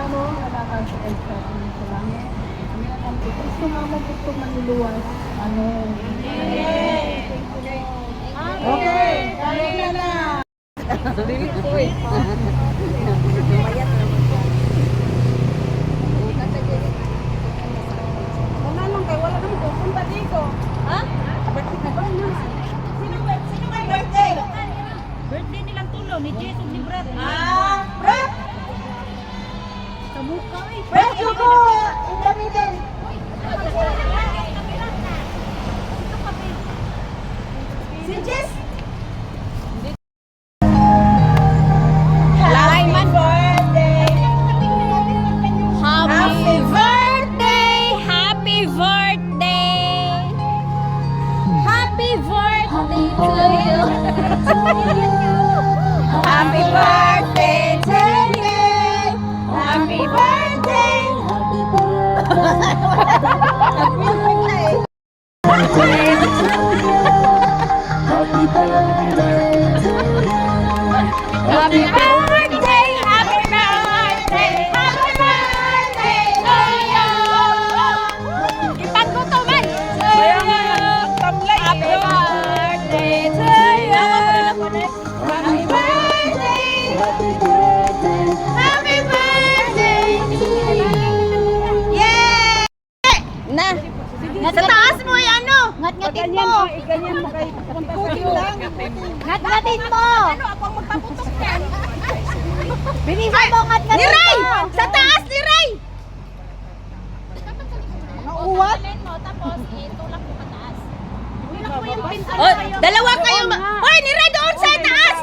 mo, lalakad sa Elsa, sa langit. Kami na kami, gusto nga mo gusto manuluwas. Ano? Okay, kaya na. Sarili ko eh. Wala lang kayo, wala naman pupunta dito. Ha? Sino may birthday? Birthday nilang tulo ni Jesus ni Brad. Brad! Sa mukha eh. Brad, Yuko! Indami din. Si Jess! Happy birthday! Happy birthday! Happy birthday! Happy birthday to you! Happy birthday to you! Happy birthday! Happy birthday! Happy birthday! Happy birthday to you! Ipan ko to man! To you! Happy birthday to you! Happy birthday! Happy birthday to you! Yay! Na! Sa taas mo yan, ano? Ngat-ngatin mo! Ganyan mo kay Putin lang. Ngat-ngatin mo! Ano ako ang magpaputok yan? Bilisan mo, ngat-ngatin mo! Ni Ray! Sa taas ni Ray! Mga uwat? Tapos itulak mo pataas. Oh, dalawa kayo. Hoy, ni Ray doon sa taas!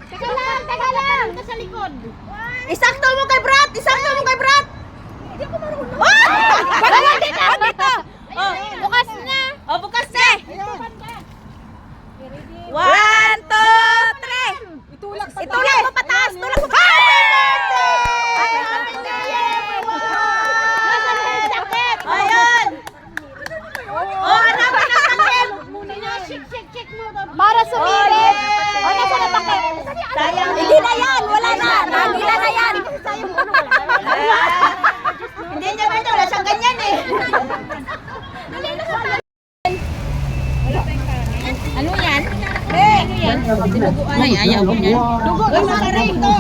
Teka lang! Ito sa likod. Isakto mo kay Brat! Isakto mo kay Brat! Hindi ako marunong. Oh! Dalawa dito! Dito! Oh, bukas na! Oh, bukas na! 1, 2, 3! Itulak sa Itulak mo pataas! Tulak mo pataas! Happy birthday! Ayun! Oh, hanapin ang takip! Check mo. Para sumilip! O, nasa na takip? Sayang. Hindi na yan! Wala na! Nagila na yan! Hindi niya pwede. Wala siyang ganyan eh. Ano yan? Ano yan? Ay, ayaw ko yan. Dugo na sa rin to.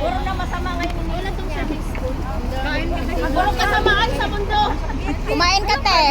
Puro na masama ngayon. Wala tong service school. Puro kasamaan sa mundo. Kumain ka, te.